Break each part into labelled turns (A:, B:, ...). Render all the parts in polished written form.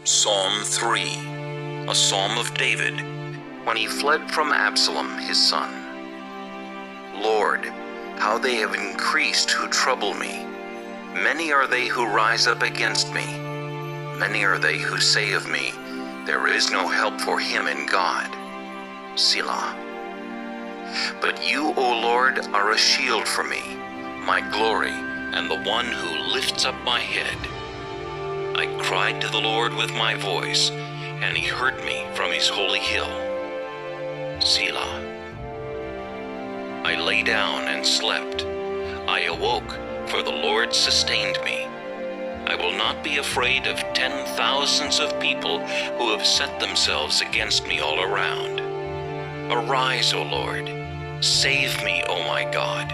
A: Psalm 3, a psalm of David, when he fled from Absalom his son. Lord, how they have increased who trouble me. Many are they who rise up against me. Many are they who say of me, there is no help for him in God. Selah. But you, O Lord, are a shield for me, my glory, and the one who lifts up my head. I cried to the Lord with my voice, and he heard me from his holy hill. Selah. I lay down and slept. I awoke, for the Lord sustained me. I will not be afraid of 10,000s of people who have set themselves against me all around. Arise, O Lord. Save me, O my God.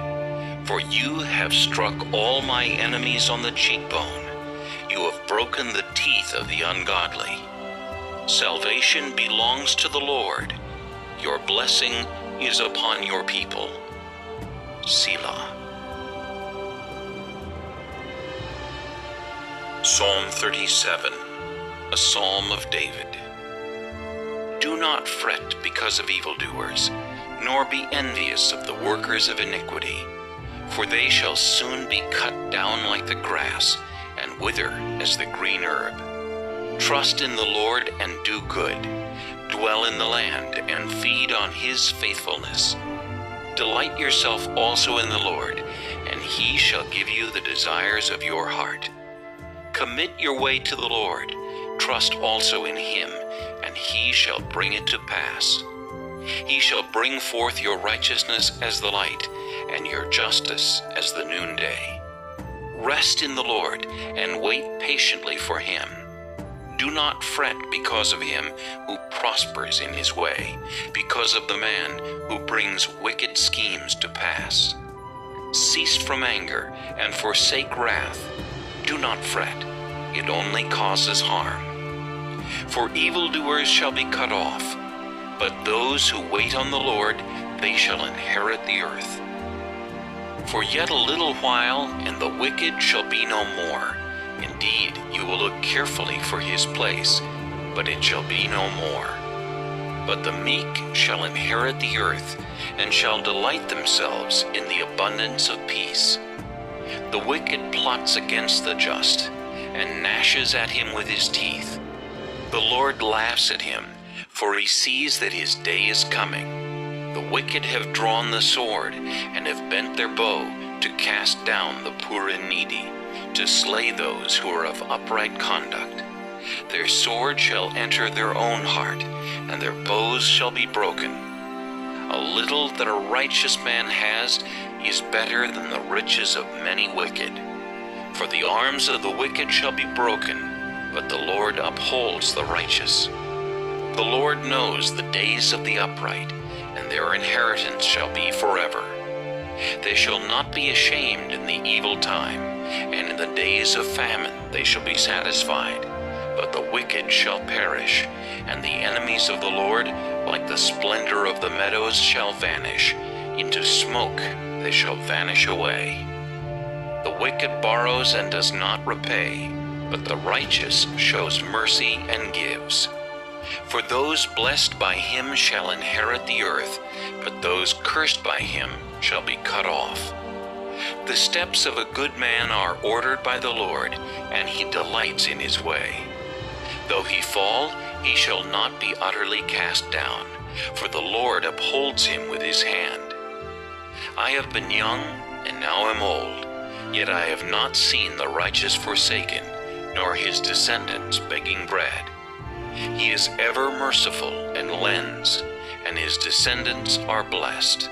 A: For you have struck all my enemies on the cheekbone. You have broken the teeth of the ungodly. Salvation belongs to the Lord. Your blessing is upon your people. Selah. Psalm 37, a psalm of David. Do not fret because of evildoers, nor be envious of the workers of iniquity, for they shall soon be cut down like the grass, and wither as the green herb. Trust in the Lord and do good. Dwell in the land and feed on his faithfulness. Delight yourself also in the Lord, and he shall give you the desires of your heart. Commit your way to the Lord. Trust also in him, and he shall bring it to pass. He shall bring forth your righteousness as the light, and your justice as the noonday. Rest in the Lord, and wait patiently for him. Do not fret because of him who prospers in his way, because of the man who brings wicked schemes to pass. Cease from anger, and forsake wrath. Do not fret, it only causes harm. For evildoers shall be cut off, but those who wait on the Lord, they shall inherit the earth. For yet a little while, and the wicked shall be no more. Indeed, you will look carefully for his place, but it shall be no more. But the meek shall inherit the earth, and shall delight themselves in the abundance of peace. The wicked plots against the just, and gnashes at him with his teeth. The Lord laughs at him, for he sees that his day is coming. The wicked have drawn the sword, and have bent their bow to cast down the poor and needy, to slay those who are of upright conduct. Their sword shall enter their own heart, and their bows shall be broken. A little that a righteous man has is better than the riches of many wicked. For the arms of the wicked shall be broken, but the Lord upholds the righteous. The Lord knows the days of the upright, and their inheritance shall be forever. They shall not be ashamed in the evil time, and in the days of famine they shall be satisfied. But the wicked shall perish, and the enemies of the Lord, like the splendor of the meadows, shall vanish. Into smoke they shall vanish away. The wicked borrows and does not repay, but the righteous shows mercy and gives. For those blessed by him shall inherit the earth, but those cursed by him shall be cut off. The steps of a good man are ordered by the Lord, and he delights in his way. Though he fall, he shall not be utterly cast down, for the Lord upholds him with his hand. I have been young, and now am old, yet I have not seen the righteous forsaken, nor his descendants begging bread. He is ever merciful and lends, and his descendants are blessed.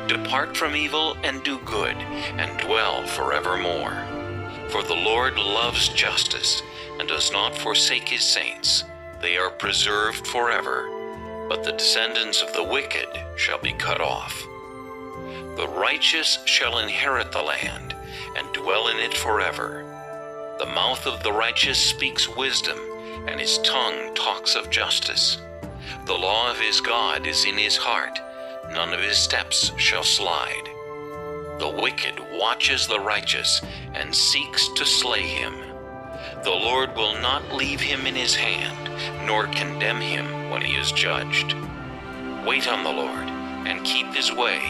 A: Depart from evil and do good, and dwell forevermore. For the Lord loves justice, and does not forsake his saints. They are preserved forever, but the descendants of the wicked shall be cut off. The righteous shall inherit the land, and dwell in it forever. The mouth of the righteous speaks wisdom, and his tongue talks of justice. The law of his God is in his heart, none of his steps shall slide. The wicked watches the righteous, and seeks to slay him. The Lord will not leave him in his hand, nor condemn him when he is judged. Wait on the Lord, and keep his way,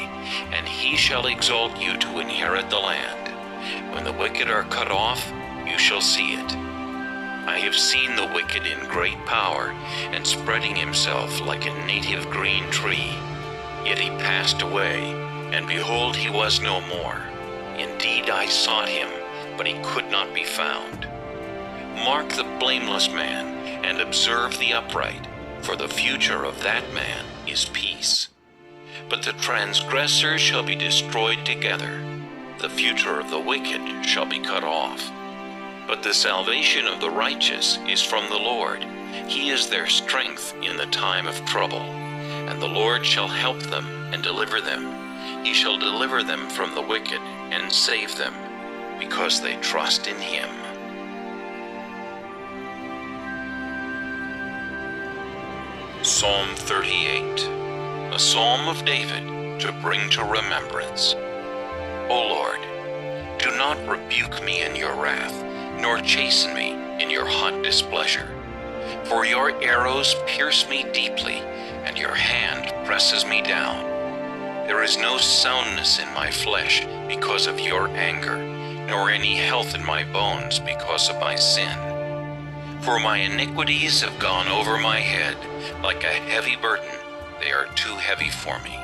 A: and he shall exalt you to inherit the land. When the wicked are cut off, you shall see it. I have seen the wicked in great power, and spreading himself like a native green tree. Yet he passed away, and behold, he was no more. Indeed, I sought him, but he could not be found. Mark the blameless man, and observe the upright, for the future of that man is peace. But the transgressors shall be destroyed together. The future of the wicked shall be cut off. But the salvation of the righteous is from the Lord. He is their strength in the time of trouble. And the Lord shall help them and deliver them. He shall deliver them from the wicked and save them, because they trust in him. Psalm 38, a psalm of David to bring to remembrance. O Lord, do not rebuke me in your wrath, nor chasten me in your hot displeasure. For your arrows pierce me deeply, and your hand presses me down. There is no soundness in my flesh because of your anger, nor any health in my bones because of my sin. For my iniquities have gone over my head like a heavy burden. They are too heavy for me.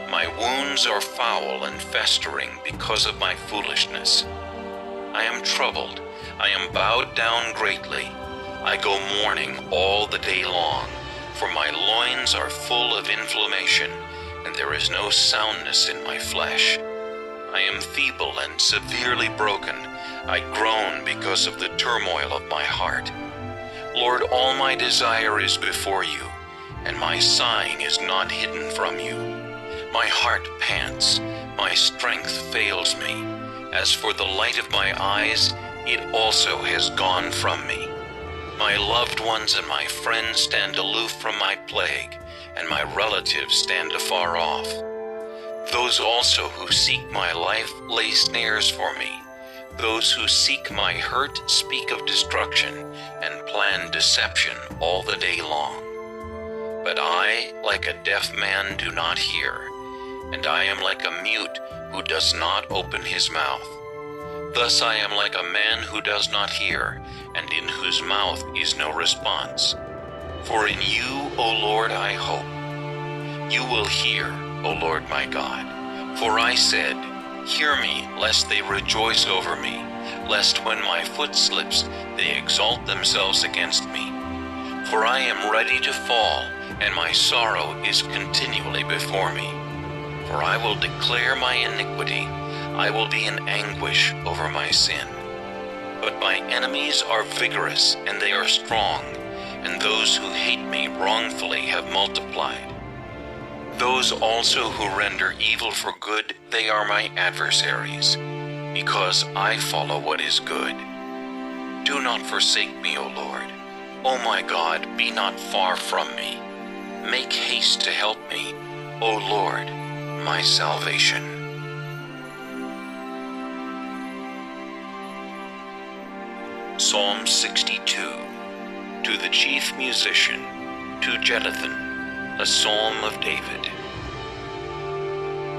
A: My wounds are foul and festering because of my foolishness. I am troubled. I am bowed down greatly. I go mourning all the day long, for my loins are full of inflammation, and there is no soundness in my flesh. I am feeble and severely broken. I groan because of the turmoil of my heart. Lord, all my desire is before you, and my sighing is not hidden from you. My heart pants, my strength fails me. As for the light of my eyes, it also has gone from me. My loved ones and my friends stand aloof from my plague, and my relatives stand afar off. Those also who seek my life lay snares for me. Those who seek my hurt speak of destruction and plan deception all the day long. But I, like a deaf man, do not hear, and I am like a mute who does not open his mouth. Thus I am like a man who does not hear, and in whose mouth is no response. For in you, O Lord, I hope. You will hear, O Lord my God. For I said, hear me, lest they rejoice over me, lest when my foot slips they exalt themselves against me. For I am ready to fall, and my sorrow is continually before me. For I will declare my iniquity. I will be in anguish over my sin. But my enemies are vigorous, and they are strong, and those who hate me wrongfully have multiplied. Those also who render evil for good, they are my adversaries, because I follow what is good. Do not forsake me, O Lord. O my God, be not far from me. Make haste to help me, O Lord, my salvation. Psalm 62, to the chief musician, to Jeduthun, a psalm of David.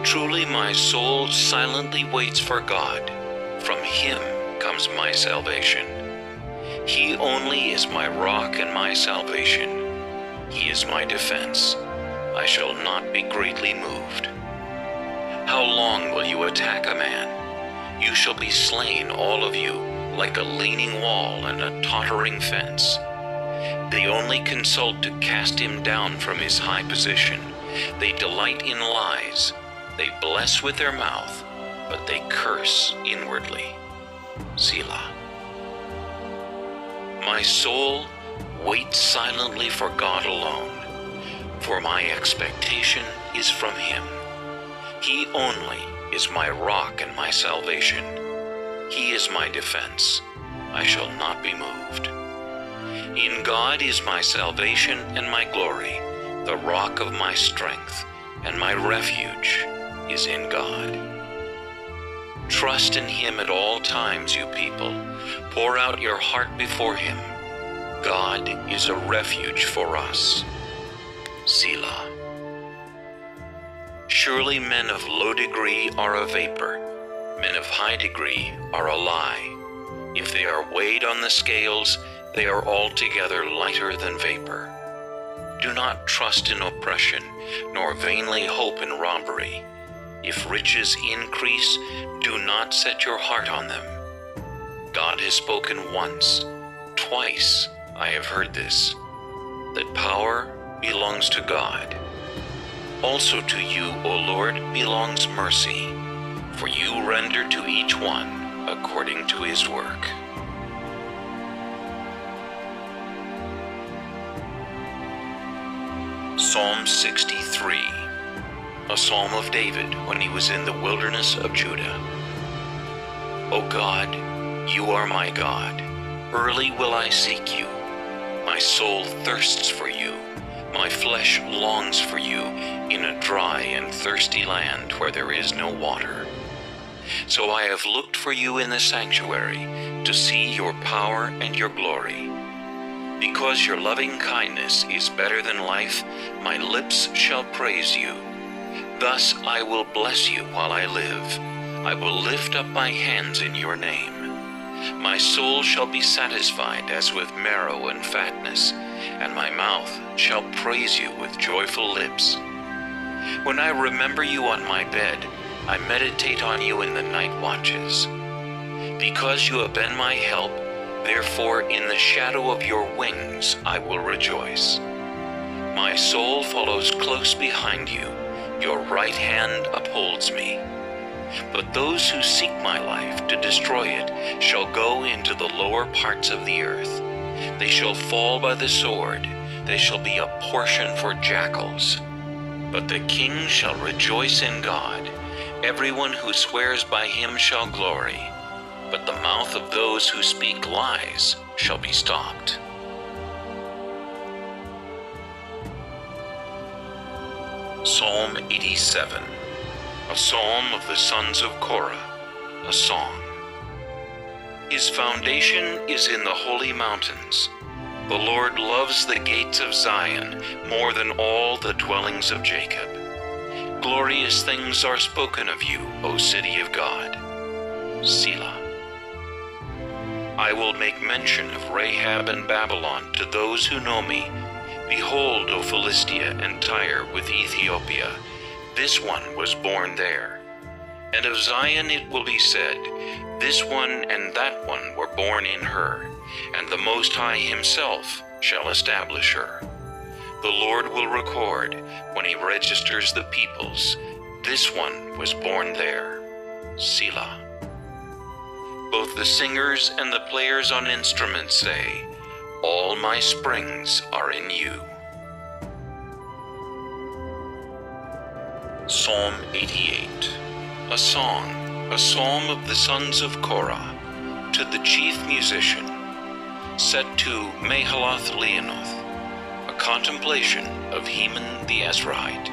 A: Truly my soul silently waits for God. From him comes my salvation. He only is my rock and my salvation. He is my defense. I shall not be greatly moved. How long will you attack a man? You shall be slain, all of you, like a leaning wall and a tottering fence. They only consult to cast him down from his high position. They delight in lies. They bless with their mouth, but they curse inwardly. Selah. My soul waits silently for God alone, for my expectation is from him. He only is my rock and my salvation. He is my defense. I shall not be moved. In God is my salvation and my glory, the rock of my strength, and my refuge is in God. Trust in him at all times, you people. Pour out your heart before him. God is a refuge for us. Selah. Surely men of low degree are a vapor. Men of high degree are a lie. If they are weighed on the scales, they are altogether lighter than vapor. Do not trust in oppression, nor vainly hope in robbery. If riches increase, do not set your heart on them. God has spoken once, twice I have heard this, that power belongs to God. Also to you, O Lord, belongs mercy, for you render to each one according to his work. Psalm 63, a psalm of David when he was in the wilderness of Judah. O God, you are my God. Early will I seek you. My soul thirsts for you. My flesh longs for you in a dry and thirsty land where there is no water. So I have looked for you in the sanctuary to see your power and your glory. Because your loving kindness is better than life, my lips shall praise you. Thus I will bless you while I live. I will lift up my hands in your name. My soul shall be satisfied as with marrow and fatness, and my mouth shall praise you with joyful lips. When I remember you on my bed, I meditate on you in the night watches. Because you have been my help, therefore in the shadow of your wings I will rejoice. My soul follows close behind you. Your right hand upholds me. But those who seek my life to destroy it shall go into the lower parts of the earth. They shall fall by the sword. They shall be a portion for jackals. But the king shall rejoice in God. Everyone who swears by him shall glory. But the mouth of those who speak lies shall be stopped. Psalm 87, a psalm of the sons of Korah, a song. His foundation is in the holy mountains. The Lord loves the gates of Zion more than all the dwellings of Jacob. Glorious things are spoken of you, O city of God. Selah. I will make mention of Rahab and Babylon to those who know me. Behold, O Philistia and Tyre with Ethiopia, this one was born there. And of Zion it will be said, this one and that one were born in her, and the Most High himself shall establish her. The Lord will record, when he registers the peoples, this one was born there. Selah. Both the singers and the players on instruments say, all my springs are in you. Psalm 88, a psalm of the sons of Korah, to the chief musician, set to Mahalath Leanoth, a contemplation of Heman the Ezrahite.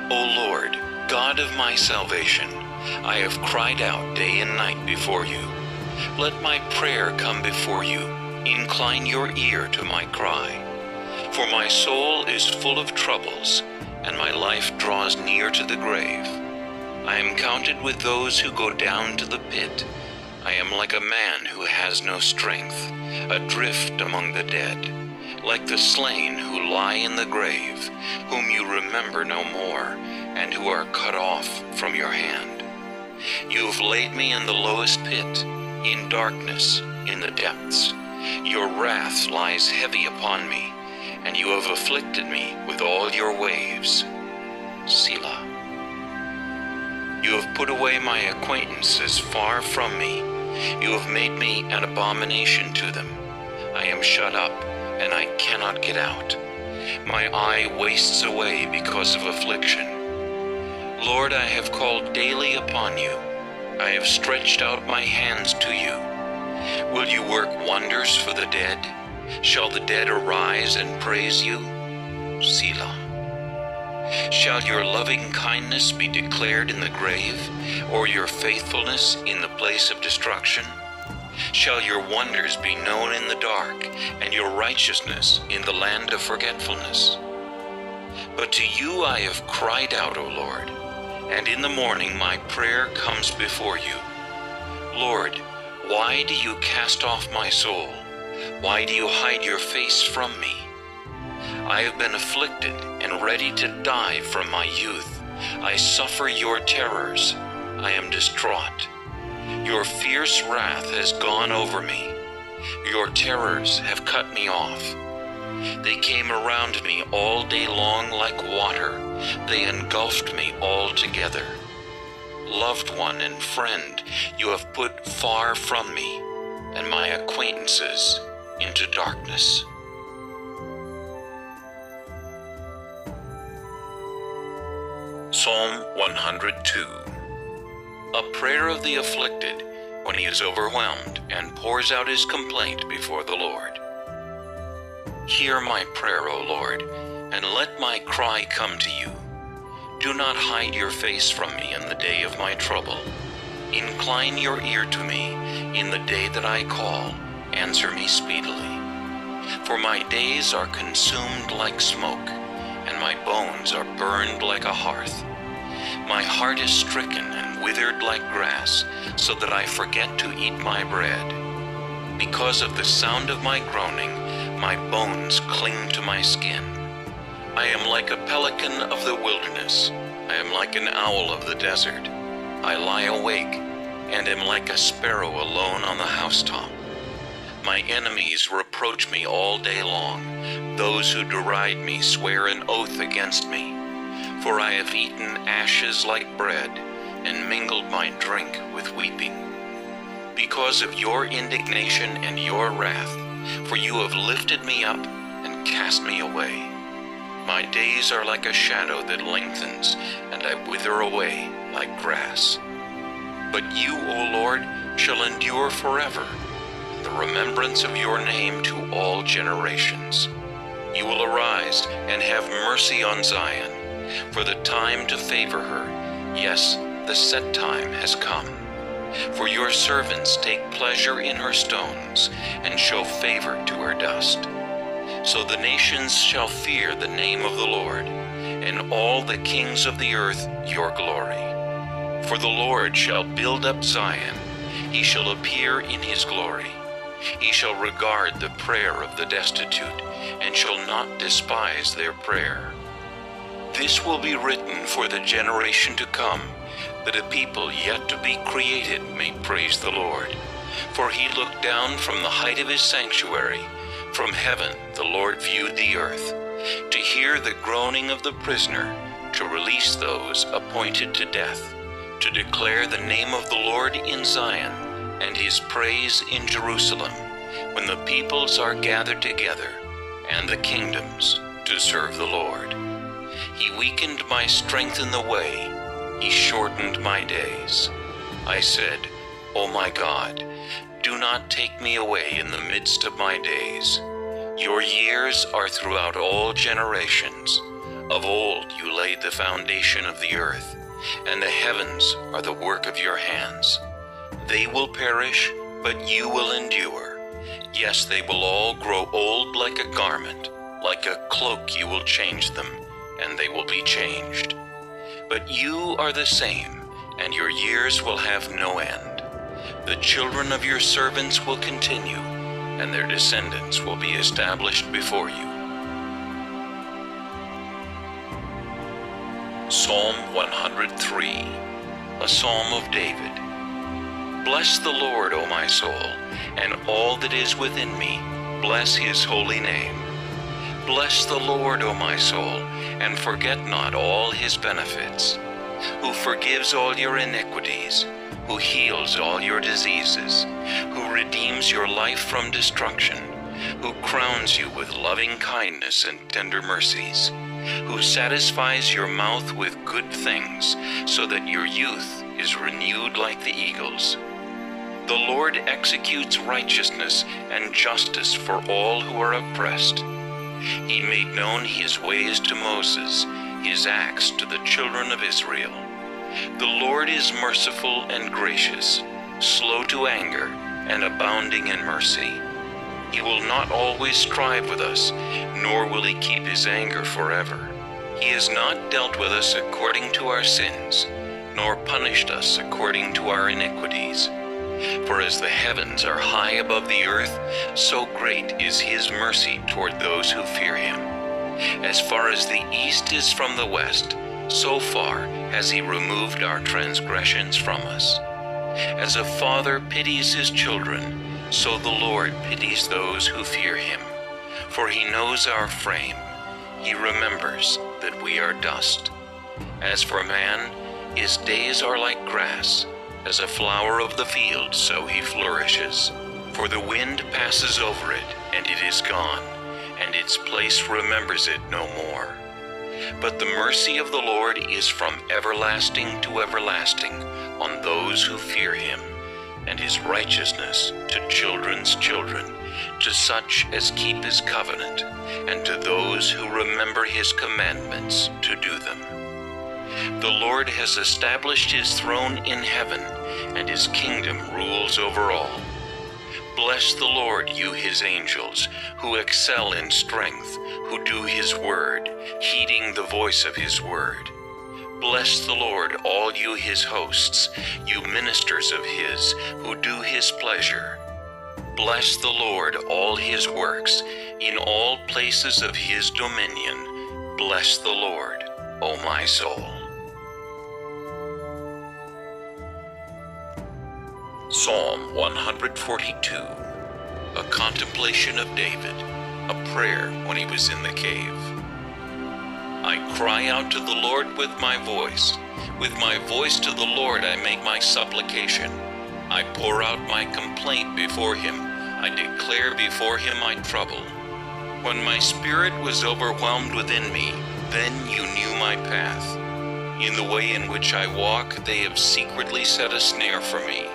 A: O Lord, God of my salvation, I have cried out day and night before you. Let my prayer come before you. Incline your ear to my cry. For my soul is full of troubles, and my life draws near to the grave. I am counted with those who go down to the pit. I am like a man who has no strength, adrift among the dead, like the slain who lie in the grave, whom you remember no more, and who are cut off from your hand. You have laid me in the lowest pit, in darkness, in the depths. Your wrath lies heavy upon me, and you have afflicted me with all your waves. Selah. You have put away my acquaintances far from me. You have made me an abomination to them. I am shut up, and I cannot get out. My eye wastes away because of affliction. Lord, I have called daily upon you. I have stretched out my hands to you. Will you work wonders for the dead? Shall the dead arise and praise you? Selah. Shall your loving kindness be declared in the grave, or your faithfulness in the place of destruction? Shall your wonders be known in the dark, and your righteousness in the land of forgetfulness? But to you I have cried out, O Lord, and in the morning my prayer comes before you. Lord, why do you cast off my soul? Why do you hide your face from me? I have been afflicted and ready to die from my youth. I suffer your terrors. I am distraught. Your fierce wrath has gone over me. Your terrors have cut me off. They came around me all day long like water. They engulfed me altogether. Loved one and friend, you have put far from me, and my acquaintances into darkness. Psalm 102. A prayer of the afflicted when he is overwhelmed and pours out his complaint before the Lord. Hear my prayer, O Lord, and let my cry come to you. Do not hide your face from me in the day of my trouble. Incline your ear to me in the day that I call. Answer me speedily. For my days are consumed like smoke, and my bones are burned like a hearth. My heart is stricken and withered like grass, so that I forget to eat my bread. Because of the sound of my groaning, my bones cling to my skin. I am like a pelican of the wilderness. I am like an owl of the desert. I lie awake and am like a sparrow alone on the housetop. My enemies reproach me all day long. Those who deride me swear an oath against me. For I have eaten ashes like bread and mingled my drink with weeping. Because of your indignation and your wrath, for you have lifted me up and cast me away. My days are like a shadow that lengthens, and I wither away like grass. But you, O Lord, shall endure forever, the remembrance of your name to all generations. You will arise and have mercy on Zion, for the time to favor her, yes, the set time has come. For your servants take pleasure in her stones, and show favor to her dust. So the nations shall fear the name of the Lord, and all the kings of the earth your glory. For the Lord shall build up Zion, he shall appear in his glory. He shall regard the prayer of the destitute, and shall not despise their prayer. This will be written for the generation to come, that a people yet to be created may praise the Lord. For he looked down from the height of his sanctuary. From heaven the Lord viewed the earth, to hear the groaning of the prisoner, to release those appointed to death, to declare the name of the Lord in Zion, and his praise in Jerusalem, when the peoples are gathered together, and the kingdoms to serve the Lord. He weakened my strength in the way, he shortened my days. I said, O my God, do not take me away in the midst of my days. Your years are throughout all generations. Of old you laid the foundation of the earth, and the heavens are the work of your hands. They will perish, but you will endure. Yes, they will all grow old like a garment. Like a cloak you will change them, and they will be changed. But you are the same, and your years will have no end. The children of your servants will continue, and their descendants will be established before you. Psalm 103, a psalm of David. Bless the Lord, O my soul, and all that is within me, bless his holy name. Bless the Lord, O my soul, and forget not all his benefits, who forgives all your iniquities, who heals all your diseases, who redeems your life from destruction, who crowns you with loving kindness and tender mercies, who satisfies your mouth with good things, so that your youth is renewed like the eagles. The Lord executes righteousness and justice for all who are oppressed. He made known his ways to Moses, his acts to the children of Israel. The Lord is merciful and gracious, slow to anger, and abounding in mercy. He will not always strive with us, nor will he keep his anger forever. He has not dealt with us according to our sins, nor punished us according to our iniquities. For as the heavens are high above the earth, so great is his mercy toward those who fear him. As far as the east is from the west, so far has he removed our transgressions from us. As a father pities his children, so the Lord pities those who fear him. For he knows our frame. He remembers that we are dust. As for man, his days are like grass. As a flower of the field, so he flourishes. For the wind passes over it, and it is gone, and its place remembers it no more. But the mercy of the Lord is from everlasting to everlasting on those who fear him, and his righteousness to children's children, to such as keep his covenant, and to those who remember his commandments to do them. The Lord has established his throne in heaven, and his kingdom rules over all. Bless the Lord, you his angels, who excel in strength, who do his word, heeding the voice of his word. Bless the Lord, all you his hosts, you ministers of his, who do his pleasure. Bless the Lord, all his works, in all places of his dominion. Bless the Lord, O my soul. Psalm 142, a contemplation of David, a prayer when he was in the cave. I cry out to the Lord with my voice. With my voice to the Lord I make my supplication. I pour out my complaint before him. I declare before him my trouble. When my spirit was overwhelmed within me, then you knew my path. In the way in which I walk, they have secretly set a snare for me.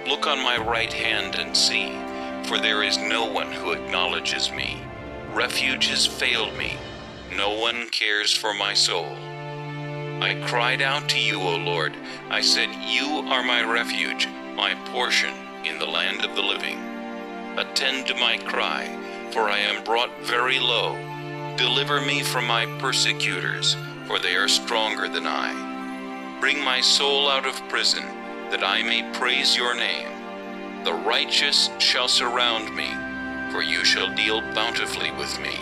A: Look on my right hand and see, for there is no one who acknowledges me. Refuge has failed me. No one cares for my soul. I cried out to you, O Lord. I said, you are my refuge, my portion in the land of the living. Attend to my cry, for I am brought very low. Deliver me from my persecutors, for they are stronger than I. Bring my soul out of prison, that I may praise your name. The righteous shall surround me, for you shall deal bountifully with me.